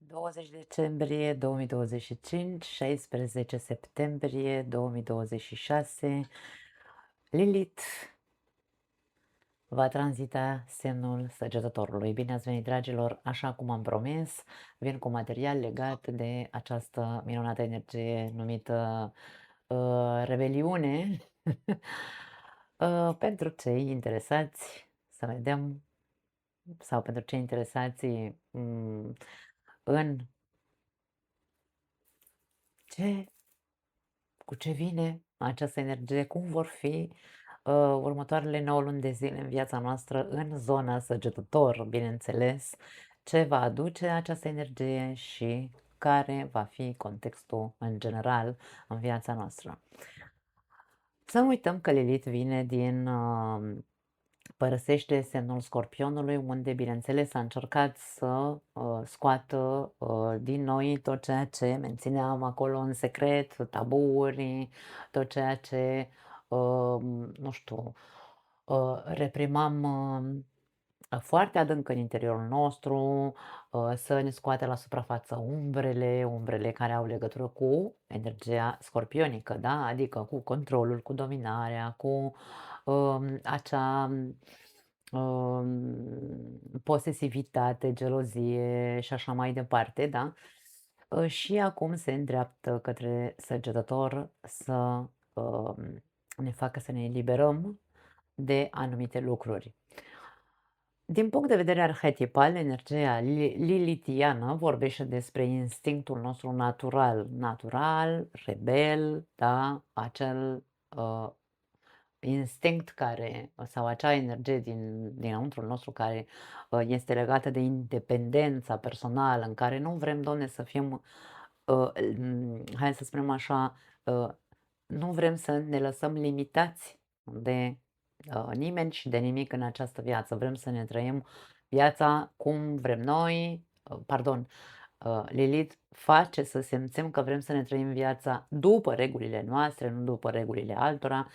20 decembrie 2025, 16 septembrie 2026, Lilith va tranzita semnul Săgetătorului. Bine ați venit, dragilor! Așa cum am promis, vin cu material legat de această minunată energie numită rebeliune. Pentru cei interesați să vedem, sau pentru cei interesați în ce cu ce vine această energie, cum vor fi următoarele 9 luni de zile în viața noastră în zona Săgetător, bineînțeles, ce va aduce această energie și care va fi contextul în general în viața noastră. Să nu uităm că Lilith vine din părăsește semnul Scorpionului, unde, bineînțeles, a încercat să scoată din noi tot ceea ce mențineam acolo în secret, tabuuri, tot ceea ce, nu știu, reprimam foarte adânc în interiorul nostru, să ne scoate la suprafață umbrele care au legătură cu energia scorpionică, da? Adică cu controlul, cu dominarea, cu acea posesivitate, gelozie și așa mai departe, da? Și acum se îndreaptă către Săgetător să ne facă să ne eliberăm de anumite lucruri. Din punct de vedere arhetipal, energia lilitiană vorbește despre instinctul nostru natural, rebel, da? Acel instinct care, sau acea energie dinăuntrul nostru care este legată de independența personală, în care nu vrem, Doamne, să fim, hai să spunem așa, nu vrem să ne lăsăm limitați de nimeni și de nimic în această viață. Vrem să ne trăim viața cum vrem noi, pardon, Lilith face să simțim că vrem să ne trăim viața după regulile noastre, nu după regulile altora.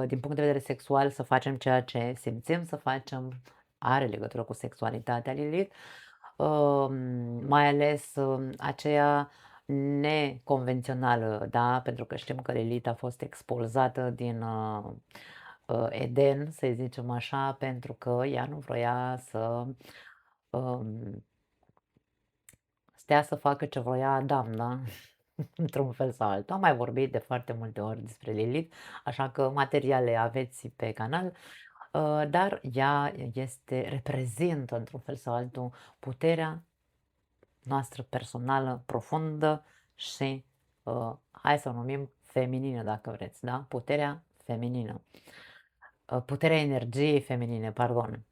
Din punct de vedere sexual, să facem ceea ce simțim să facem, are legătură cu sexualitatea Lilith, mai ales aceea neconvențională, da? Pentru că știm că Lilith a fost expulzată din Eden, să zicem așa, pentru că ea nu vroia să um, stea să facă ce voia Adam, da? Într-un fel sau altul. Am mai vorbit de foarte multe ori despre Lilith, așa că materiale aveți pe canal, dar ea reprezintă într-un fel sau altul puterea noastră personală profundă și hai să o numim feminină dacă vreți, da? Puterea feminină. Puterea energiei feminine, pardon.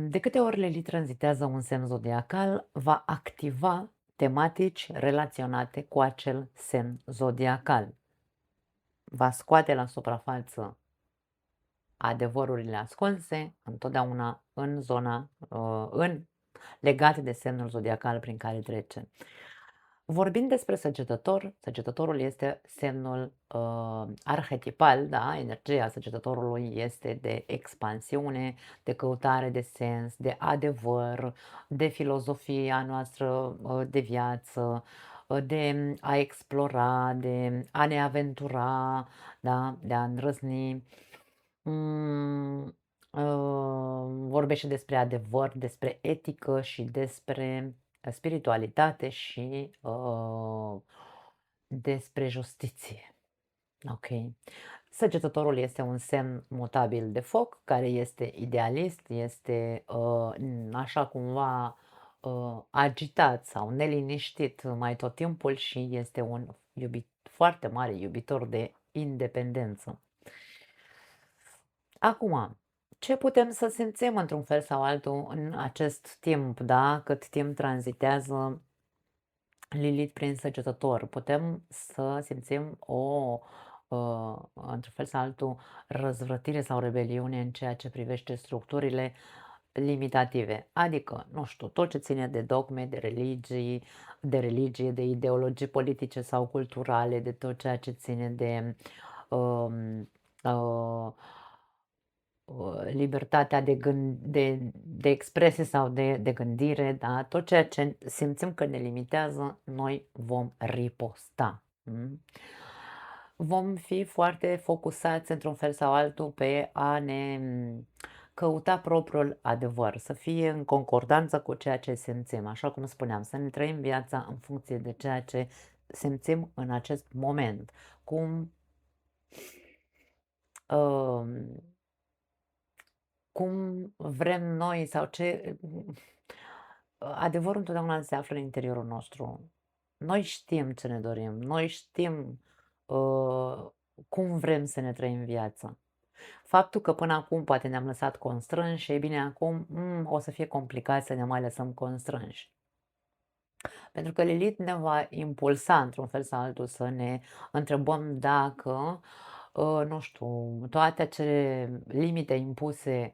De câte ori Lilith tranzitează un semn zodiacal, va activa tematici relaționate cu acel semn zodiacal. Va scoate la suprafață adevărurile ascunse, întotdeauna în zona, legate de semnul zodiacal prin care trece. Vorbind despre Săgetător, Săgetătorul este semnul arhetipal, da? Energia Săgetătorului este de expansiune, de căutare de sens, de adevăr, de filozofia noastră de viață, de a explora, de a ne aventura, da? De a îndrăzni. Mm, Vorbește despre adevăr, despre etică și despre spiritualitate și despre justiție. Ok. Săgetătorul este un semn mutabil de foc, care este idealist, este așa cumva agitat sau neliniștit mai tot timpul și este un foarte mare iubitor de independență. Acum, ce putem să simțim într-un fel sau altul în acest timp, da? Cât timp tranzitează Lilith prin Săgetător? Putem să simțim într-un fel sau altul, răzvrătire sau rebeliune în ceea ce privește structurile limitative. Adică, nu știu, tot ce ține de dogme, de religie, de ideologii politice sau culturale, de tot ceea ce ține de um, uh, libertatea de expresie sau de gândire, da? Tot ceea ce simțim că ne limitează, noi vom riposta. Vom fi foarte focusați într-un fel sau altul pe a ne căuta propriul adevăr, să fie în concordanță cu ceea ce simțim, așa cum spuneam, să ne trăim viața în funcție de ceea ce simțim în acest moment, cum vrem noi sau ce. Adevărul întotdeauna se află în interiorul nostru. Noi știm ce ne dorim, noi știm cum vrem să ne trăim viața. Faptul că până acum poate ne-am lăsat constrânși, e bine, acum o să fie complicat să ne mai lăsăm constrânși. Pentru că Lilith ne va impulsa într-un fel sau altul să ne întrebăm dacă, nu știu, toate acele limite impuse,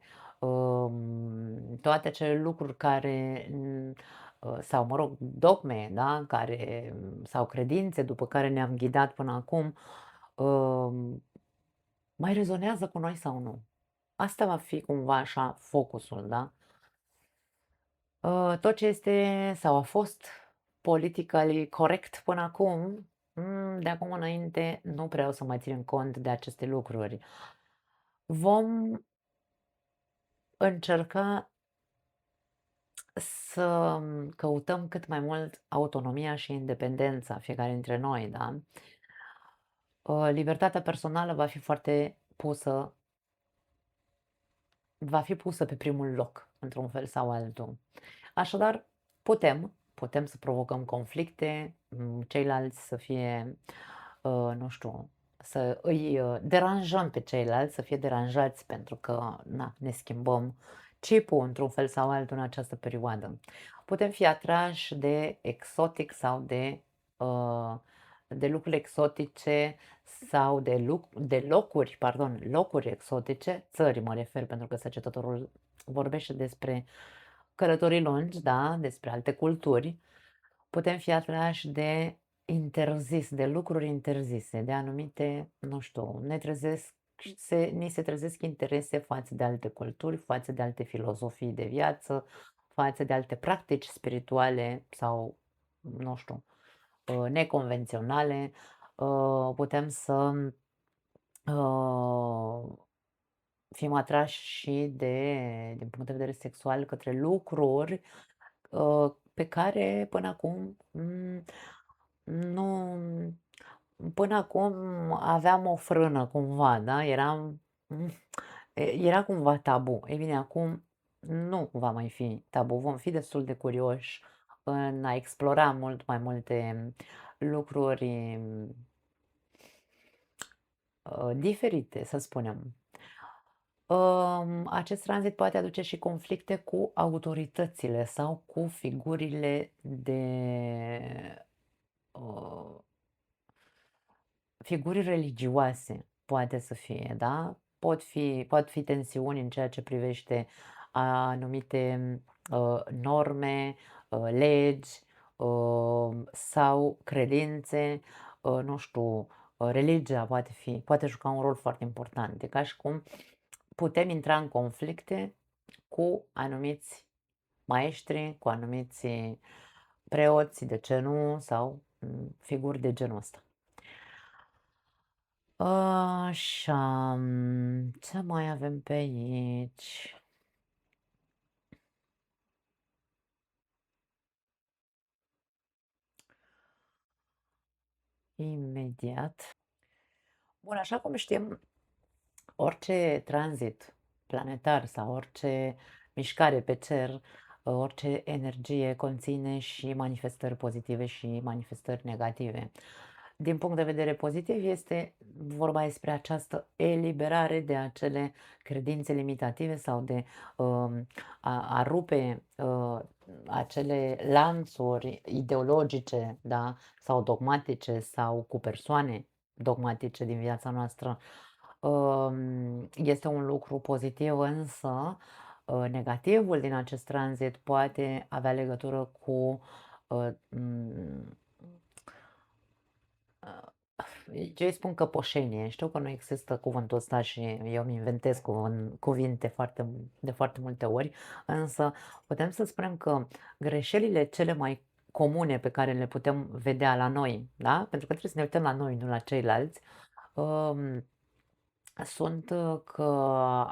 toate acele lucruri care, sau mă rog, dogme, da, care, sau credințe după care ne-am ghidat până acum, mai rezonează cu noi sau nu. Asta va fi cumva așa focusul, da? Tot ce este sau a fost politically corect până acum, de acum înainte nu prea o să mai ținem cont de aceste lucruri. Vom încerca să căutăm cât mai mult autonomia și independența fiecare dintre noi, da? Libertatea personală va fi pusă pe primul loc, într-un fel sau altul. Așadar, putem să provocăm conflicte, ceilalți să fie, nu știu, să îi deranjăm pe ceilalți, să fie deranjați pentru că ne schimbăm chipul într-un fel sau altul în această perioadă. Putem fi atrași de exotic sau de lucruri exotice sau de locuri exotice, țări mă refer, pentru că săgetătorul vorbește despre călătorii lungi, da, despre alte culturi. Putem fi atrași de de lucruri interzise, de anumite, nu știu, ni se trezesc interese față de alte culturi, față de alte filozofii de viață, față de alte practici spirituale sau, nu știu, neconvenționale. Putem să fim atrași și din punct de vedere sexual, către lucruri pe care până acum nu, până acum aveam o frână cumva, da? Era cumva tabu. Ei bine, acum nu va mai fi tabu. Vom fi destul de curioși în a explora mult mai multe lucruri diferite, să spunem. Acest tranzit poate aduce și conflicte cu autoritățile sau cu uh, figuri religioase, poate să fie, da? Pot fi tensiuni în ceea ce privește anumite norme, legi sau credințe, nu știu, religia poate juca un rol foarte important. E ca și cum putem intra în conflicte cu anumiți maestri, cu anumiți preoți, de ce nu, sau figuri de genul ăsta. Așa, ce mai avem pe aici? Imediat. Bun, așa cum știm, orice tranzit planetar sau orice mișcare pe cer, orice energie conține și manifestări pozitive și manifestări negative. Din punct de vedere pozitiv, este vorba despre această eliberare de acele credințe limitative sau de a rupe acele lanțuri ideologice, da, sau dogmatice sau cu persoane dogmatice din viața noastră. Este un lucru pozitiv, însă negativul din acest tranzit poate avea legătură cu eu îi spun căpoșenie. Știu că nu există cuvântul ăsta și eu îmi inventez cuvinte de foarte multe ori, însă putem să spunem că greșelile cele mai comune pe care le putem vedea la noi, da? Pentru că trebuie să ne uităm la noi, nu la ceilalți, um, sunt că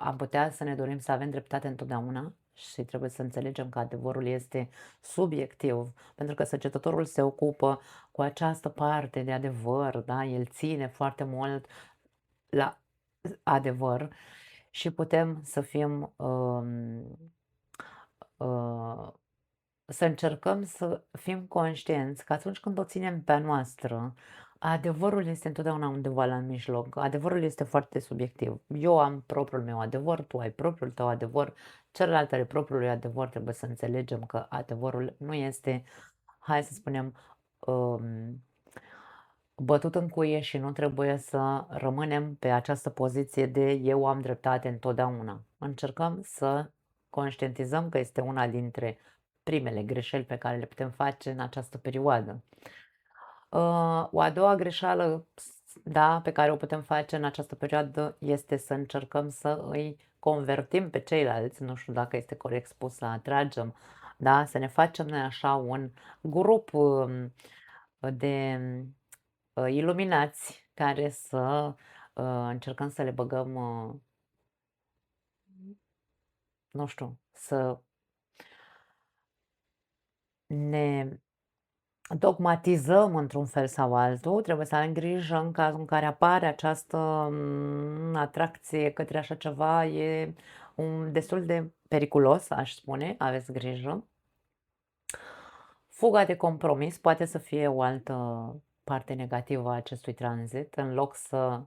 am putea să ne dorim să avem dreptate întotdeauna și trebuie să înțelegem că adevărul este subiectiv, pentru că săgetătorul se ocupă cu această parte de adevăr, da? El ține foarte mult la adevăr și putem să fim uh, să încercăm să fim conștienți că atunci când o ținem pe a noastră, adevărul este întotdeauna undeva la mijloc. Adevărul este foarte subiectiv. Eu am propriul meu adevăr, tu ai propriul tău adevăr, celălalt are propriul lui adevăr. Trebuie să înțelegem că adevărul nu este, hai să spunem, bătut în cuie și nu trebuie să rămânem pe această poziție de eu am dreptate întotdeauna. Încercăm să conștientizăm că este una dintre primele greșeli pe care le putem face în această perioadă. O a doua greșeală, da, pe care o putem face în această perioadă este să încercăm să îi convertim pe ceilalți, nu știu dacă este corect spus, să atragem, da, să ne facem noi așa un grup de iluminați care să încercăm să le băgăm, nu știu, să ne dogmatizăm într-un fel sau altul. Trebuie să avem grijă în cazul în care apare această atracție către așa ceva, e destul de periculos, aș spune, aveți grijă. Fuga de compromis poate să fie o altă parte negativă a acestui tranzit. În loc să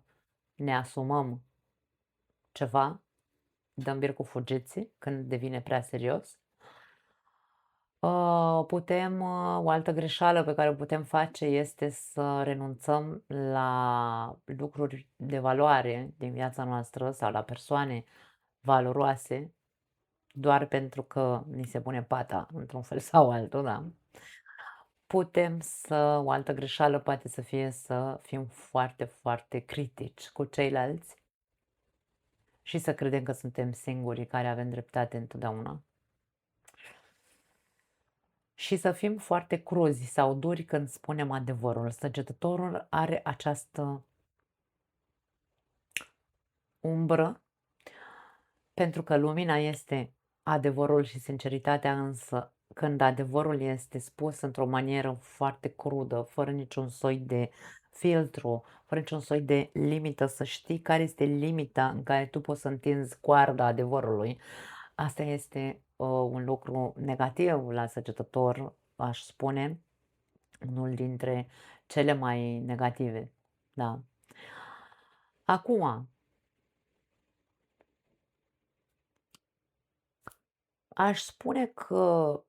ne asumăm ceva, dăm bir cu fugiții când devine prea serios. O altă greșeală pe care o putem face este să renunțăm la lucruri de valoare din viața noastră sau la persoane valoroase doar pentru că ni se pune pata într-un fel sau altul, da. O altă greșeală poate să fie să fim foarte, foarte critici cu ceilalți și să credem că suntem singurii care avem dreptate întotdeauna. Și să fim foarte cruzi sau duri când spunem adevărul. Săgetătorul are această umbră, pentru că lumina este adevărul și sinceritatea, însă când adevărul este spus într-o manieră foarte crudă, fără niciun soi de filtru, fără niciun soi de limită, să știi care este limita în care tu poți să întinzi coarda adevărului, asta este un lucru negativ la săgetător, aș spune, unul dintre cele mai negative, da. Acum, aș spune că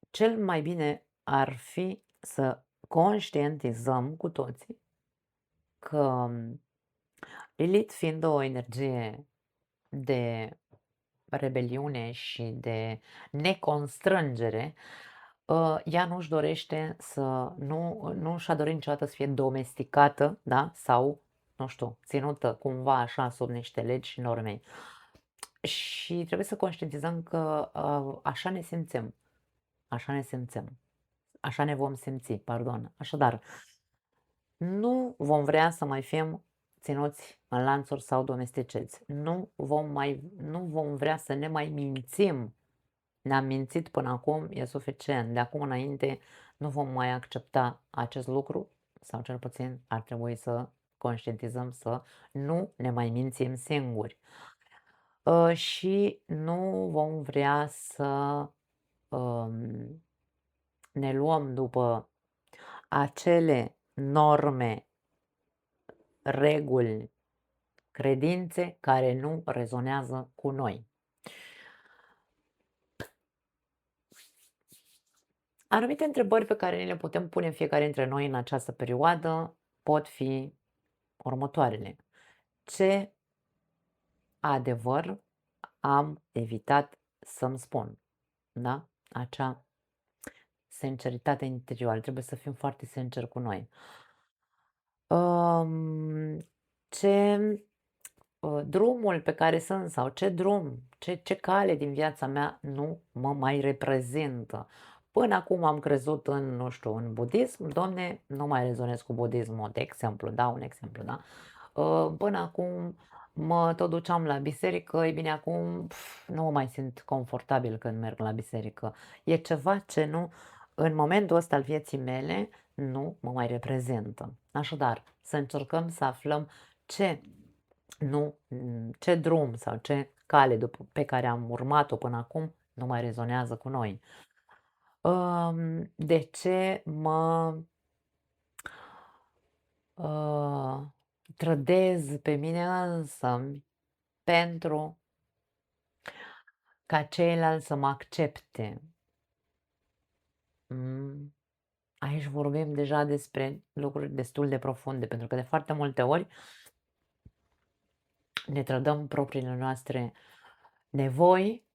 cel mai bine ar fi să conștientizăm cu toții că Lilith fiind o energie de rebeliune și de neconstrângere, ea nu-și dorește să nu și-a dorit niciodată să fie domesticată, da, sau, nu știu, ținută cumva așa sub niște legi și norme. Și trebuie să conștientizăm că, așa ne simțim, așa ne simțim, așa ne vom simți, pardon. Așadar, nu vom vrea să mai fim ținuți în lanțuri sau domesticiți. Nu vom vrea să ne mai mințim. Ne-am mințit până acum, e suficient. De acum înainte nu vom mai accepta acest lucru sau cel puțin ar trebui să conștientizăm să nu ne mai mințim singuri. Și nu vom vrea să ne luăm după acele norme, reguli, credințe care nu rezonează cu noi. Anumite întrebări pe care ni le putem pune fiecare dintre noi în această perioadă pot fi următoarele. Ce adevăr am evitat să-mi spun? Da? Acea sinceritate interioară. Trebuie să fim foarte sinceri cu noi. Ce drumul pe care sunt sau ce drum, ce cale din viața mea nu mă mai reprezintă. Până acum am crezut în, nu știu, în budism, Doamne, nu mai rezonez cu budismul, de exemplu, da, un exemplu, da? Până acum mă tot duceam la biserică, e bine, acum nu mă mai simt confortabil când merg la biserică. E ceva ce nu, în momentul ăsta al vieții mele, nu mă mai reprezintă. Așadar, să încercăm să aflăm ce nu, ce drum sau ce cale pe care am urmat-o până acum nu mai rezonează cu noi. De ce mă trădez pe mine însămi pentru ca ceilalți să mă accepte? Aici vorbim deja despre lucruri destul de profunde, pentru că de foarte multe ori ne trădăm propriile noastre nevoi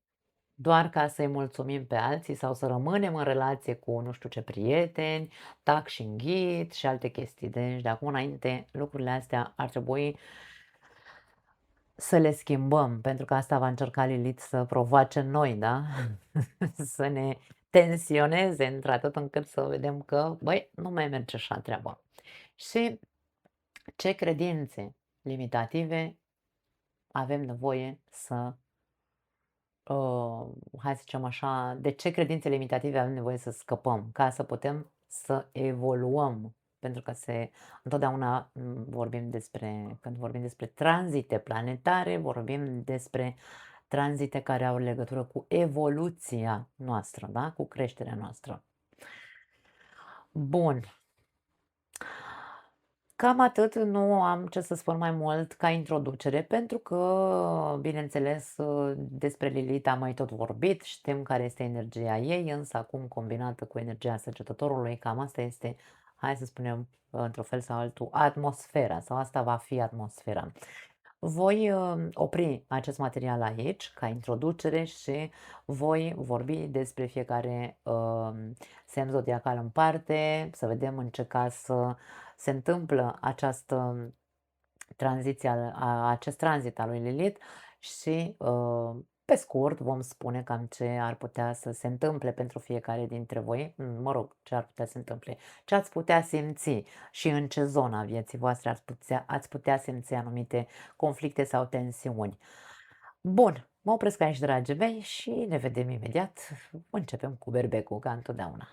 doar ca să-i mulțumim pe alții sau să rămânem în relație cu nu știu ce prieteni, tac și înghit și alte chestii. Deci de acum înainte lucrurile astea ar trebui să le schimbăm, pentru că asta va încerca Lilith să provoace în noi, da? Să ne tensioneze într-atât încât să vedem că, băi, nu mai merge așa treaba. Și ce credințe limitative avem nevoie să hai să zicem așa, de ce credințe limitative avem nevoie să scăpăm, ca să putem să evoluăm. Pentru că întotdeauna când vorbim despre tranzite planetare, vorbim despre tranzite care au legătură cu evoluția noastră, da? Cu creșterea noastră. Bun. Cam atât, nu am ce să spun mai mult ca introducere, pentru că, bineînțeles, despre Lilith am mai tot vorbit, știm care este energia ei, însă acum combinată cu energia săgetătorului, cam asta este, hai să spunem, într-un fel sau altul, atmosfera, sau asta va fi atmosfera. Voi opri acest material aici, ca introducere, și voi vorbi despre fiecare semn zodiacal în parte, să vedem în ce caz se întâmplă această tranziție, acest tranzit al lui Lilith și pe scurt vom spune cam ce ar putea să se întâmple pentru fiecare dintre voi, mă rog, ce ar putea să se întâmple, ce ați putea simți și în ce zonă a vieții voastre ați putea simți anumite conflicte sau tensiuni. Bun, mă opresc aici, dragii mei, și ne vedem imediat. Începem cu berbecul, ca întotdeauna.